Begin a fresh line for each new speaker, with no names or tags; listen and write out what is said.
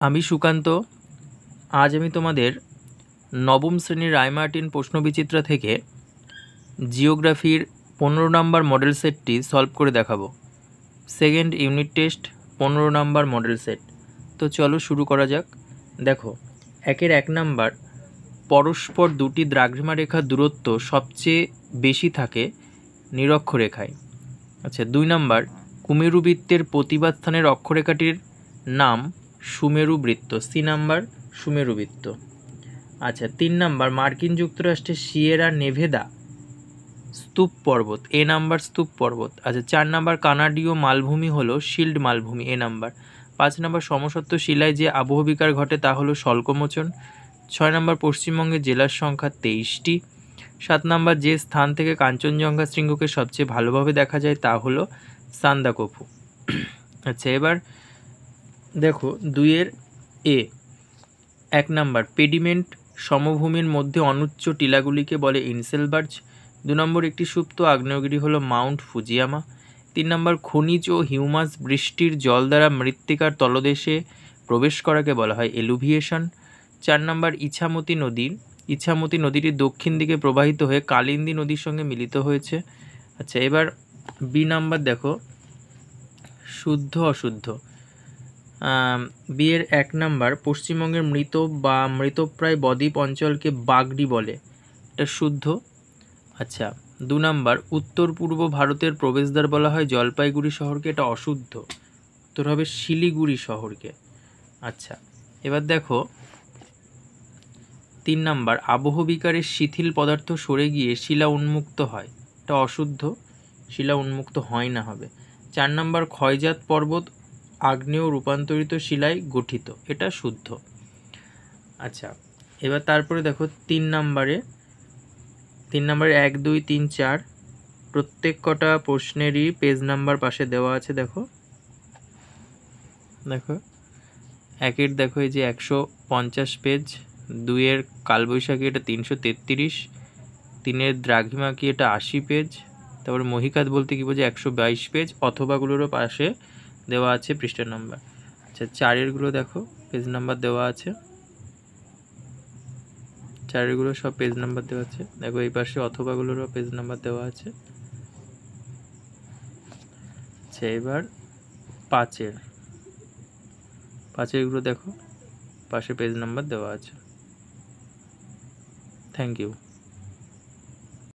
আমি সুকান্ত। আজ আমি তোমাদের নবম শ্রেণীর রায়মার্টিন প্রশ্নবিচিত্রা থেকে জিওগ্রাফির 15 নম্বর মডেল সেটটি সলভ করে দেখাবো। সেকেন্ড ইউনিট টেস্ট 15 নম্বর মডেল সেট। তো চলো শুরু করা যাক। দেখো, 1 নাম্বার, পরস্পর দুটি দ্রাঘিমা রেখার দূরত্ব সবচেয়ে বেশি থাকে নিরক্ষরেখায়। আচ্ছা, 2 নাম্বার, কুমেরু বৃত্তের প্রতিবাদ স্থানের অক্ষরেখাটির নাম সুমেরু বৃত্ত। সি নাম্বার, সুমেরু বৃত্ত। আচ্ছা, 3 নাম্বার, মার্কিন যুক্তরাষ্ট্রের সিয়েরা নেভেদা স্তূপ পর্বত। এ নাম্বার, স্তূপ পর্বত। আচ্ছা, 4 নাম্বার, কানাডীয় মালভূমি হলো শিল্ড মালভূমি। এ নাম্বার। 5 নাম্বার, সমসত্ব শিলায় যে আবহবিকার ঘটে তা হলো স্বল্পমোচন। 6 নাম্বার, পশ্চিমবঙ্গের জেলার সংখ্যা 23টি। 7 নাম্বার, যে স্থান থেকে কাঞ্চনজঙ্ঘা শৃঙ্গকে সবচেয়ে ভালোভাবে দেখা যায় তা হলো সান্দাকফু। আচ্ছা, এবার দেখো 2-এর এ। 1 নাম্বার, পেডিমেন্ট সমভূমির মধ্যে অনুচ্চ টিলাগুলিকে বলে ইনসেলবার্জ। 2 নম্বর, একটি সুপ্ত আগ্নেয়গিরি হলো মাউন্ট ফুজিয়ামা। 3 নম্বর, খনিজ ও হিউমাস বৃষ্টির জল দ্বারা মৃত্তিকার তলদেশে প্রবেশ করাকে বলা হয় এলুভিয়েশন। 4 নম্বর, ইছামতি নদীটি দক্ষিণ দিকে প্রবাহিত হয়ে কালিন্দী নদীর সঙ্গে মিলিত হয়েছে। আচ্ছা, এবার বি নাম্বার দেখো, শুদ্ধ অশুদ্ধ। বিয়ের 1 নাম্বার, পশ্চিমবঙ্গের মৃত বা মৃতপ্রায় বদ্বীপ অঞ্চলকে বাগডি বলে, এটা শুদ্ধ। আচ্ছা, 2 নাম্বার, উত্তর পূর্ব ভারতের প্রবেশদ্বার বলা হয় জলপাইগুড়ি শহরকে, এটা অশুদ্ধ। উত্তর হবে শিলিগুড়ি শহরকে। আচ্ছা, এবার দেখো 3 নাম্বার, আবহবিকারের শিথিল পদার্থ সরে গিয়ে শিলা উন্মুক্ত হয়, এটা অশুদ্ধ, শিলা উন্মুক্ত হয় না, হবে। 4 নাম্বার, ক্ষয়জাত পর্বত আগ্নেয় রূপান্তরিত শিলায় গঠিত, এটা শুদ্ধ। আচ্ছা, এবার তারপরে দেখো 3 নাম্বারে 1, 2, 3, 4 প্রত্যেক কটা প্রশ্নেরই পেজ নাম্বার পাশে দেওয়া আছে। দেখো 1-এর দেখো এই যে 150 পেজ, 2-এর কালবৈশাখী এটা 333, 3-এর দ্রাঘিমাকি এটা 80 পেজ, তারপরে মহিকাত বলতে কি বোঝে 122 পেজ, অথবাগুলোরও পাশে দেওয়া আছে পৃষ্ঠা নাম্বার। আচ্ছা, 4-এরগুলো দেখো পেজ নাম্বার দেওয়া আছে, 4-এরগুলো সব পেজ নাম্বার দেওয়া আছে। দেখো এই পাশে অথবাগুলোরও পেজ নাম্বার দেওয়া আছে। আচ্ছা, এবার 5-এরগুলো দেখো পাশে পেজ নাম্বার দেওয়া আছে। Thank you.